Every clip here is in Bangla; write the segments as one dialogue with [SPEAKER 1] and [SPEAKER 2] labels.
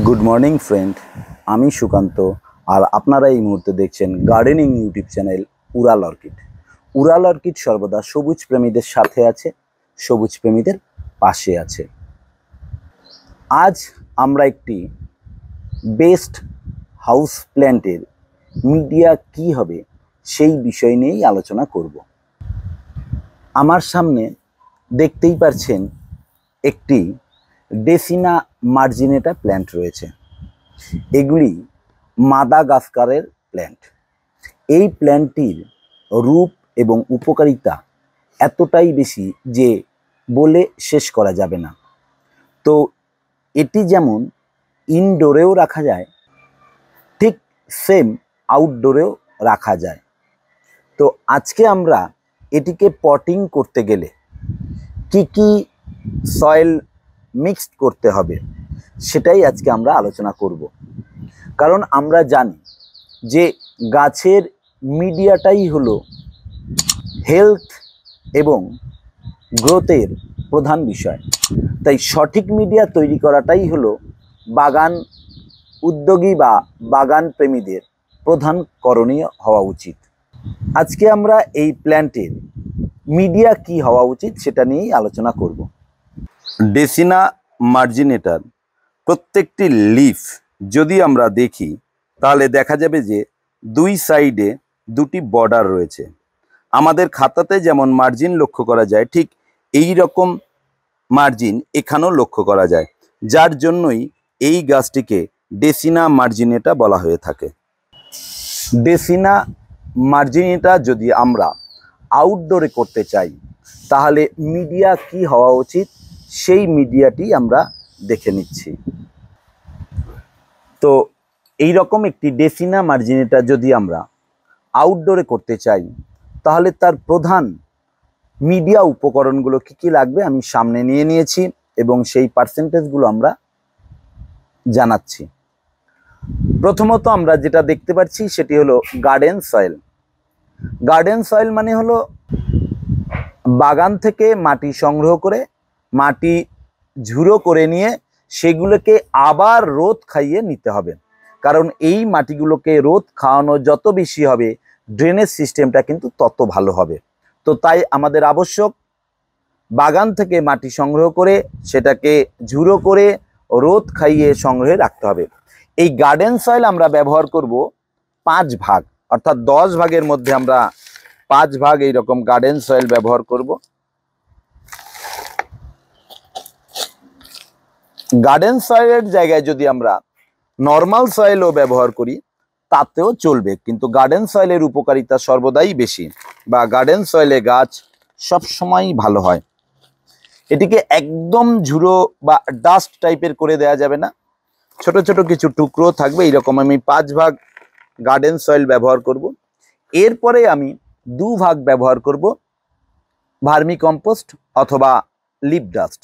[SPEAKER 1] গুড মর্নিং ফ্রেন্ড, আমি সুকান্ত। আর আপনারা এই মুহূর্তে দেখছেন গার্ডেনিং ইউটিউব চ্যানেল উড়াল অর্কিড। উড়াল অর্কিড সর্বদা সবুজ প্রেমীদের সাথে আছে, সবুজ প্রেমীদের পাশে আছে। আজ আমরা একটি বেস্ট হাউস প্ল্যান্টের মিডিয়া কি হবে সেই বিষয় নিয়েই আলোচনা করব। আমার সামনে দেখতেই পাচ্ছেন একটি ডেসিনা মার্জিনেটা প্ল্যান্ট রয়েছে। এগুলি মাদাগাস্কারের প্ল্যান্ট। এই প্ল্যান্টটির রূপ এবং উপকারিতা এতটাই বেশি যে বলে শেষ করা যাবে না। তো এটি যেমন ইনডোরেও রাখা যায়, ঠিক সেম আউটডোরেও রাখা যায়। তো আজকে আমরা এটিকে পটিং করতে গেলে কি কি সয়েল মিক্সড করতে হবে সেটাই আজকে আমরা আলোচনা করব। কারণ আমরা জানি যে গাছের মিডিয়াটাই হলো হেলথ এবং গ্রোথের প্রধান বিষয়। তাই সঠিক মিডিয়া তৈরি করাটাই হলো বাগান উদ্যোগী বা বাগান প্রেমীদের প্রধান করণীয় হওয়া উচিত। আজকে আমরা এই প্ল্যান্টের মিডিয়া কি হওয়া উচিত সেটা নিয়েই আলোচনা করব। ডেসিনা মার্জিনেটার প্রত্যেকটি লিফ যদি আমরা দেখি তাহলে দেখা যাবে যে দুই সাইডে দুটি বর্ডার রয়েছে। আমাদের খাতাতে যেমন মার্জিন লক্ষ্য করা যায়, ঠিক এই রকম মার্জিন এখানেও লক্ষ্য করা যায়, যার জন্যই এই গাছটিকে ডেসিনা মার্জিনেটা বলা হয়ে থাকে। ডেসিনা মার্জিনেটা যদি আমরা আউটডোরে করতে চাই তাহলে মিডিয়া কি হওয়া উচিত সেই মিডিয়াটি আমরা দেখে নিচ্ছি। তো এই রকম একটি ডেসিনা মার্জিনেটা যদি আমরা আউটডোরে করতে চাই তাহলে তার প্রধান মিডিয়া উপকরণগুলো কি কি লাগবে আমি সামনে নিয়ে নিয়েছি এবং সেই পার্সেন্টেজগুলো আমরা জানাচ্ছি। প্রথমত আমরা যেটা দেখতে পাচ্ছি সেটি হলো গার্ডেন সয়েল। গার্ডেন সয়েল মানে হলো বাগান থেকে মাটি সংগ্রহ করে মাটি ঝুড়ো করে নিয়ে সেগুলোকে আবার রোদ খাইয়ে নিতে হবে। কারণ এই মাটিগুলোকে রোদ খাওয়ানো যত বেশি হবে ড্রেনেজ সিস্টেমটা কিন্তু তত ভালো হবে। তো তাই আমাদের আবশ্যক বাগান থেকে মাটি সংগ্রহ করে সেটাকে ঝুড়ো করে রোদ খাইয়ে সংগ্রহে রাখতে হবে। এই গার্ডেন সয়েল আমরা ব্যবহার করব 5 ভাগ, অর্থাৎ 10 ভাগের মধ্যে আমরা 5 ভাগ এইরকম গার্ডেন সয়েল ব্যবহার করব। গার্ডেন সয়েলের জায়গায় যদি আমরা নর্মাল সয়েলও ব্যবহার করি তাতেও চলবে, কিন্তু গার্ডেন সয়েলের উপকারিতা সর্বদাই বেশি, বা গার্ডেন সয়েলে গাছ সবসময়ই ভালো হয়। এটিকে একদম ঝুড়ো বা ডাস্ট টাইপের করে দেওয়া যাবে না, ছোট ছোট কিছু টুকরো থাকবে। এইরকম আমি 5 ভাগ গার্ডেন সয়েল ব্যবহার করব। এরপরে আমি 2 ভাগ ব্যবহার করব ভার্মি কম্পোস্ট অথবা লিপ ডাস্ট।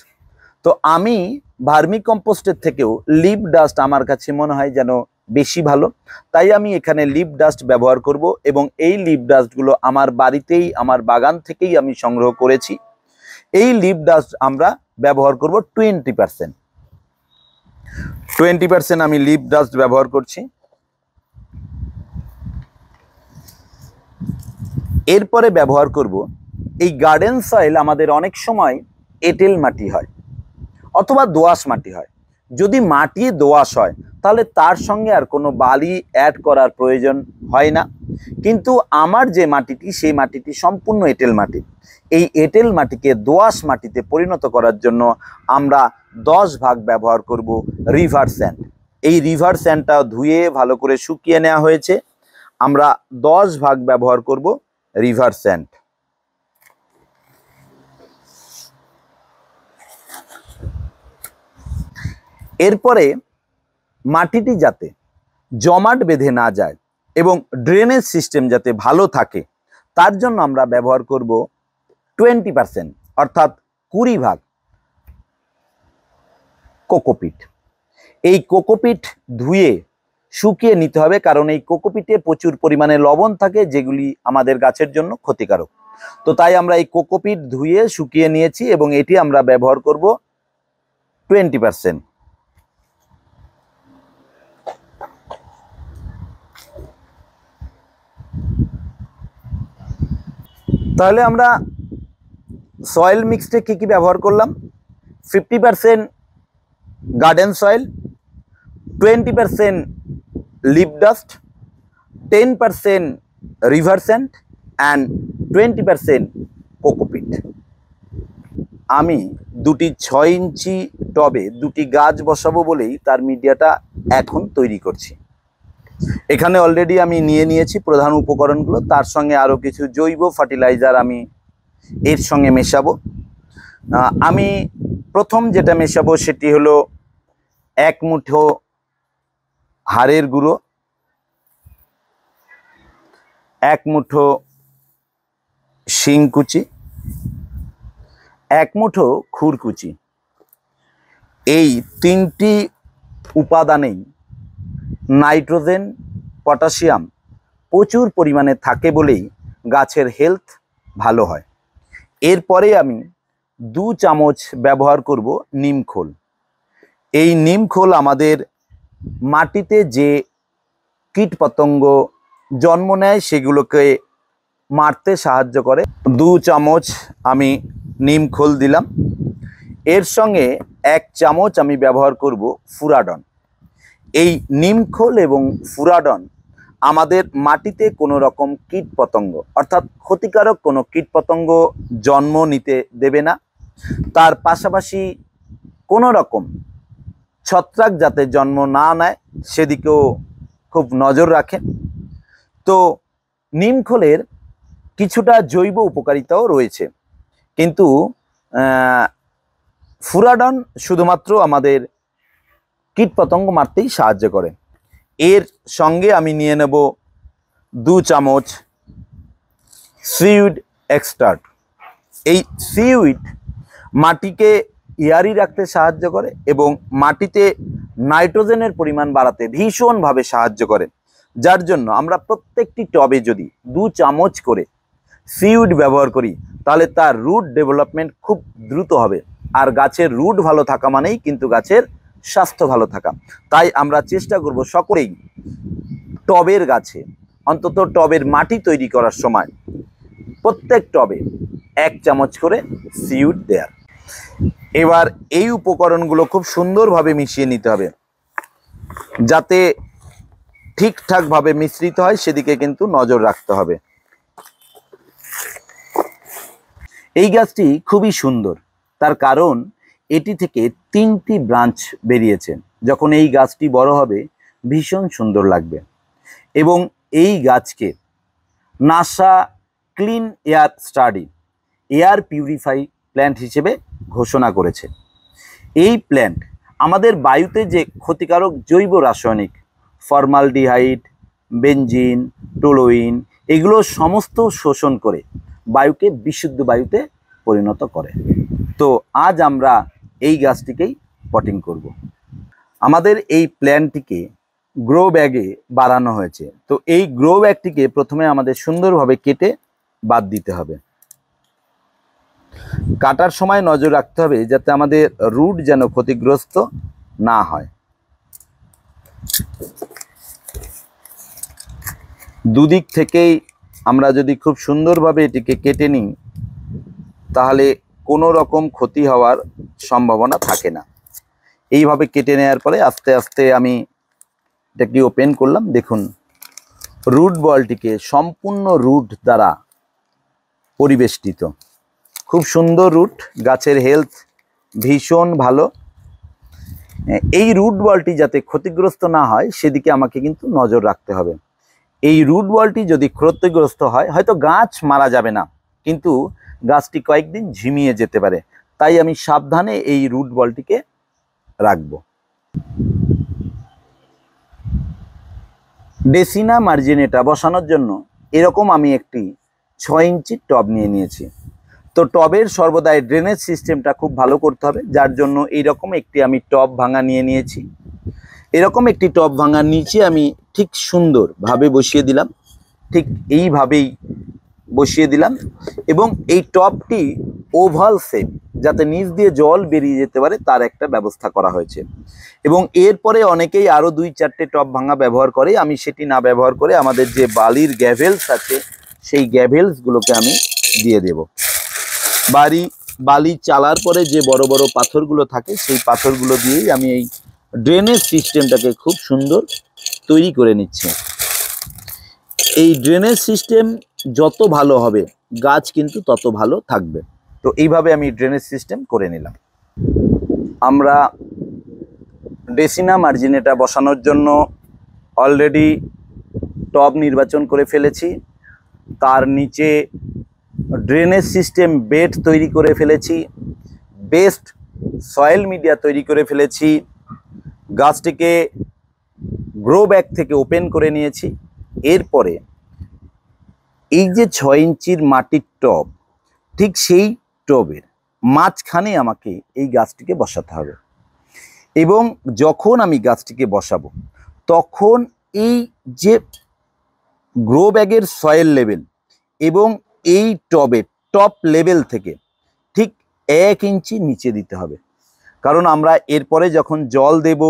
[SPEAKER 1] তো আমি ভার্মি কম্পোস্টের থেকেও লিপ ডাস্ট আমার কাছে মনে হয় যেন বেশি ভালো, তাই আমি এখানে লিপ ডাস্ট ব্যবহার করব। এবং এই লিপ ডাস্টগুলো আমার বাড়িতেই আমার বাগান থেকেই আমি সংগ্রহ করেছি। এই লিপ ডাস্ট আমরা ব্যবহার করব 20% আমি লিপ ডাস্ট ব্যবহার করছি। এরপরে ব্যবহার করব এই গার্ডেন সয়েল। আমাদের অনেক সময় এঁটেল মাটি হয় অথবা দোআঁশ মাটি হয়। যদি মাটি দোআঁশ হয় তাহলে তার সঙ্গে আর কোনো বালি অ্যাড করার প্রয়োজন হয় না, কিন্তু আমার যে মাটিটি সেই মাটিটি সম্পূর্ণ এঁটেল মাটি। এই এঁটেল মাটিকে দোআঁশ মাটিতে পরিণত করার জন্য আমরা 10 ভাগ ব্যবহার করব রিভার স্যান্ড। এই রিভার স্যান্ডটা ধুয়ে ভালো করে শুকিয়ে নেওয়া হয়েছে। আমরা 10 ভাগ ব্যবহার করব রিভার স্যান্ড। এরপরে মাটিটি যাতে জমাট বেঁধে না যায় এবং ড্রেনেজ সিস্টেম যাতে ভালো থাকে তার জন্য আমরা ব্যবহার করব 20%, অর্থাৎ 20 ভাগ কোকোপিট। এই কোকোপিট ধুয়ে শুকিয়ে নিতে হবে, কারণ এই কোকোপিটে প্রচুর পরিমাণে লবণ থাকে যেগুলি আমাদের গাছের জন্য ক্ষতিকারক। তো তাই আমরা এই কোকোপিট ধুয়ে শুকিয়ে নিয়েছি এবং এটি আমরা ব্যবহার করব 20%। তাহলে আমরা সয়েল মিক্সডে কী কী ব্যবহার করলাম? 50% garden soil, 20% leaf dust, 10% river sand and 20% cocopeat. আমি দুটি 6 ইঞ্চি টবে দুটি গাছ বসাবো বলেই তার মিডিয়াটা এখন তৈরি করছি। এখানে অলরেডি আমি নিয়েছি প্রধান উপকরণগুলো, তার সঙ্গে আরও কিছু জৈব ফার্টিলাইজার আমি এর সঙ্গে মেশাবো। আমি প্রথম যেটা মেশাবো সেটি হলো 1 মুঠো হাড়ের গুঁড়ো, 1 মুঠো শিংকুচি, 1 মুঠো খুরকুচি। এই 3টি উপাদানেই নাইট্রোজেন, পটাশিয়াম প্রচুর পরিমাণে থাকে বলেই গাছের হেলথ ভালো হয়। এরপরে আমি 2 চামচ ব্যবহার করব নিমখোল। এই নিমখোল আমাদের মাটিতে যে কীটপতঙ্গ জন্ম নেয় সেগুলোকে মারতে সাহায্য করে। 2 চামচ আমি নিমখোল দিলাম। এর সঙ্গে 1 চামচ আমি ব্যবহার করব ফুরাডন। এই নিমখোল এবং ফুরাডন আমাদের মাটিতে কোনো রকম কীটপতঙ্গ অর্থাৎ ক্ষতিকারক কোনো কীটপতঙ্গ জন্ম নিতে দেবে না। তার পাশাপাশি কোনো রকম ছত্রাক যাতে জন্ম না নেয় সেদিকেও খুব নজর রাখেন। তো নিমখোলের কিছুটা জৈব উপকারিতাও রয়েছে, কিন্তু ফুরাডন শুধুমাত্র আমাদের কীটপতঙ্গ মারতেই সাহায্য করে। এর সঙ্গে আমি নিয়ে নেব 2 চামচ সিউইড এক্সট্রাক্ট। এই সিউইড মাটিকে এয়ারি রাখতে সাহায্য করে এবং মাটিতে নাইট্রোজেনের পরিমাণ বাড়াতে ভীষণভাবে সাহায্য করে, যার জন্য আমরা প্রত্যেকটি টবে যদি 2 চামচ করে সিউইড ব্যবহার করি তাহলে তার রুট ডেভেলপমেন্ট খুব দ্রুত হবে। আর গাছের রুট ভালো থাকা মানেই কিন্তু গাছের স্বাস্থ্য ভালো থাকা। তাই আমরা চেষ্টা করব সকলেই টবের গাছে, অন্তত টবের মাটি তৈরি করার সময় প্রত্যেক টবে 1 চামচ করে সিউইড দেওয়ার। এবার এই উপকরণগুলো খুব সুন্দরভাবে মিশিয়ে নিতে হবে, যাতে ঠিকঠাকভাবে মিশ্রিত হয় সেদিকে কিন্তু নজর রাখতে হবে। এই গাছটি খুবই সুন্দর, তার কারণ এটি থেকে 3টি ব্রাঞ্চ বেরিয়েছে। যখন এই গাছটি বড় হবে ভীষণ সুন্দর লাগবে। এবং এই গাছকে NASA clean air study air purify plant হিসেবে ঘোষণা করেছে। এই প্ল্যান্ট আমাদের বায়ুতে যে ক্ষতিকারক জৈব রাসায়নিক ফর্মালডিহাইড, বেনজিন, টোলুইন এগুলো সমস্ত শোষণ করে বায়ুকে বিশুদ্ধ বায়ুতে পরিণত করে। তো আজ আমরা এই গাছটিকেই পটিং করব। আমাদের এই প্ল্যান্টটিকে গ্রো ব্যাগে বাড়ানো হয়েছে। তো এই গ্রো ব্যাগটিকে প্রথমে আমাদের সুন্দরভাবে কেটে বাদ দিতে হবে। কাটার সময় নজর রাখতে হবে যাতে আমাদের রুট যেন ক্ষতিগ্রস্ত না হয়। দুদিক থেকেই আমরা যদি খুব সুন্দরভাবে এটিকে কেটে নিই তাহলে কোনো রকম ক্ষতি হওয়ার সম্ভাবনা থাকে না। এইভাবে কেটে নেওয়ার পরে আস্তে আস্তে আমি এটাকে ওপেন করলাম। দেখুন রুট বলটিকে সম্পূর্ণ রুট দ্বারা পরিবেষ্টিত, খুব সুন্দর রুট, গাছের হেলথ ভীষণ ভালো। এই রুট বলটি যাতে ক্ষতিগ্রস্ত না হয় সেদিকে আমাকে কিন্তু নজর রাখতে হবে। এই রুট বলটি যদি ক্ষতিগ্রস্ত হয় হয়তো গাছ মারা যাবে না, কিন্তু গাছটি কয়েকদিন ঝিমিয়ে যেতে পারে। তাই আমি সাবধানে এই রুট বলটিকে রাখব। ডেসিনা মার্জিনেটা বসানোর জন্য এরকম আমি একটি 6 ইঞ্চি টব নিয়েছি। তো টবের সর্বদাই ড্রেনেজ সিস্টেমটা খুব ভালো করতে হবে, যার জন্য এইরকম একটি আমি টব ভাঙা নিয়েছি। এরকম একটি টব ভাঙার নিচে আমি ঠিক সুন্দরভাবে বসিয়ে দিলাম, ঠিক এইভাবেই বসিয়ে দিলাম। এবং এই টবটি ওভাল শেপ, যাতে নিচ দিয়ে জল বেরিয়ে যেতে পারে তার একটা ব্যবস্থা করা হয়েছে। এবং এরপরে অনেকেই আরও 2-4টে টব ভাঙা ব্যবহার করে, আমি সেটি না ব্যবহার করে আমাদের যে বালির গ্যাভেলস আছে সেই গ্যাভেলসগুলোকে আমি দিয়ে দেব। বালি চালার পরে যে বড় বড় পাথরগুলো থাকে সেই পাথরগুলো দিয়েই আমি এই ড্রেনেজ সিস্টেমটাকে খুব সুন্দর তৈরি করে নিচ্ছি। এই ড্রেনেজ সিস্টেম যত ভালো হবে গাছ কিন্তু তত ভালো থাকবে। তো এইভাবে আমি ড্রেনেজ সিস্টেম করে নিলাম। আমরা ড্রেসিনা মার্জিনেটা বসানোর জন্য অলরেডি টব নির্বাচন করে ফেলেছি, তার নিচে ড্রেনেজ সিস্টেম বেড তৈরি করে ফেলেছি, বেস্ট সয়েল মিডিয়া তৈরি করে ফেলেছি, গাছটিকে গ্রো ব্যাগ থেকে ওপেন করে নিয়েছি। এরপরে এই যে 6 ইঞ্চির মাটির টব, ঠিক সেই টবের মাঝখানে আমাকে এই গাছটিকে বসাতে হবে। এবং যখন আমি গাছটিকে বসাবো তখন এই যে গ্রো ব্যাগের সয়েল লেভেল এবং এই টবের টপ লেভেল থেকে ঠিক 1 ইঞ্চি নিচে দিতে হবে। কারণ আমরা এরপরে যখন জল দেব,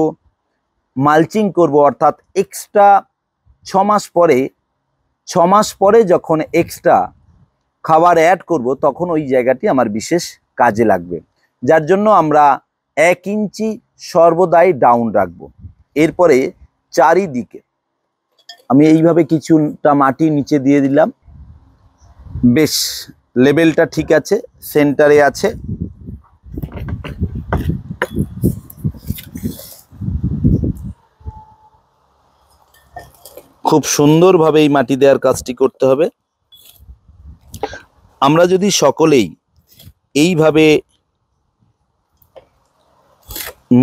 [SPEAKER 1] মালচিং করব, অর্থাৎ এক্সট্রা 6 মাস পরে যখন এক্সট্রা খাবার অ্যাড করব তখন ওই জায়গাটি আমার বিশেষ কাজে লাগবে, যার জন্য আমরা 1 ইঞ্চি সর্বদাই ডাউন রাখবো। এরপরে চারিদিকে আমি এইভাবে কিছুটা মাটি নিচে দিয়ে দিলাম। বেশ, লেভেলটা ঠিক আছে, সেন্টারে আছে। খুব সুন্দরভাবে এই মাটি দেওয়ার কাজটি করতে হবে। আমরা যদি সকলেই এইভাবে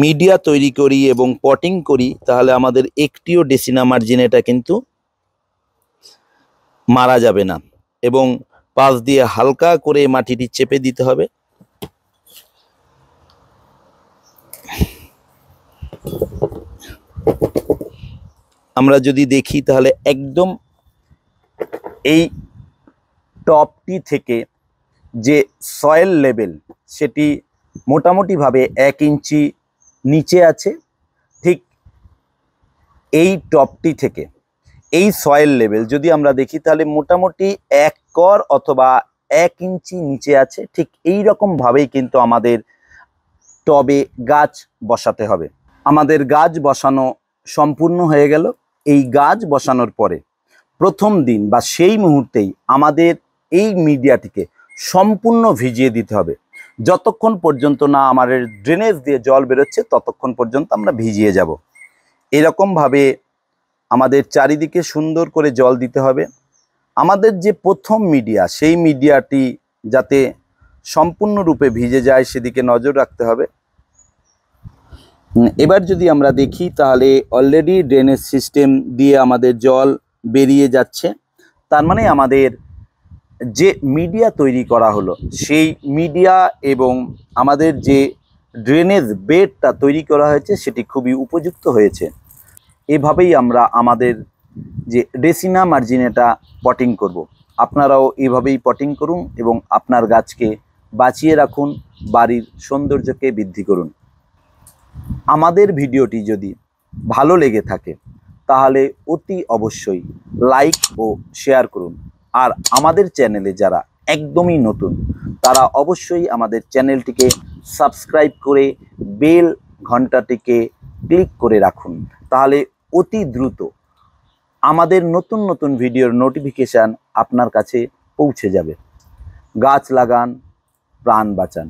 [SPEAKER 1] মিডিয়া তৈরি করি এবং পটিং করি তাহলে আমাদের একটিও ড্রেসিনা মার্জিনেটা কিন্তু মারা যাবে না। এবং পাশ দিয়ে হালকা করে মাটিটি চেপে দিতে হবে। আমরা যদি দেখি তাহলে একদম এই টপটি থেকে যে সয়েল লেভেল সেটি মোটামুটিভাবে 1 ইঞ্চি নিচে আছে। ঠিক এই টপটি থেকে এই সয়েল লেভেল যদি আমরা দেখি তাহলে মোটামুটি 1 কর অথবা 1 ইঞ্চি নিচে আছে। ঠিক এই রকমভাবেই কিন্তু আমাদের টবে গাছ বসাতে হবে। আমাদের গাছ বসানো সম্পূর্ণ হয়ে গেল। এই গাছ বসানোর পরে প্রথম দিন বা সেই মুহূর্তেই আমাদের এই মিডিয়াটিকে সম্পূর্ণ ভিজিয়ে দিতে হবে। যতক্ষণ পর্যন্ত না আমাদের ড্রেনেজ দিয়ে জল বেরোচ্ছে ততক্ষণ পর্যন্ত আমরা ভিজিয়ে যাব। এরকমভাবে আমাদের চারিদিকে সুন্দর করে জল দিতে হবে। আমাদের যে প্রথম মিডিয়া সেই মিডিয়াটি যাতে সম্পূর্ণরূপে ভিজে যায় সেদিকে নজর রাখতে হবে। এবার যদি আমরা দেখি তাহলে অলরেডি ড্রেনেজ সিস্টেম দিয়ে আমাদের জল বেরিয়ে যাচ্ছে। তার মানে আমাদের যে মিডিয়া তৈরি করা হলো সেই মিডিয়া এবং আমাদের যে ড্রেনেজ বেডটা তৈরি করা হয়েছে সেটি খুবই উপযুক্ত হয়েছে। এভাবেই আমরা আমাদের যে ড্রেসিনা মার্জিনেটা পটিং করব। আপনারাও এভাবেই পটিং করুন এবং আপনার গাছকে বাঁচিয়ে রাখুন, বাড়ির সৌন্দর্যকে বৃদ্ধি করুন। আমাদের ভিডিওটি যদি ভালো লেগে থাকে তাহলে অতি অবশ্যই লাইক ও শেয়ার করুন। আর আমাদের চ্যানেলে যারা একদমই নতুন তারা অবশ্যই আমাদের চ্যানেলটিকে সাবস্ক্রাইব করে বেল ঘন্টাটিকে ক্লিক করে রাখুন। তাহলে অতি দ্রুত আমাদের নতুন নতুন ভিডিওর নোটিফিকেশান আপনার কাছে পৌঁছে যাবে। গাছ লাগান, প্রাণ বাঁচান।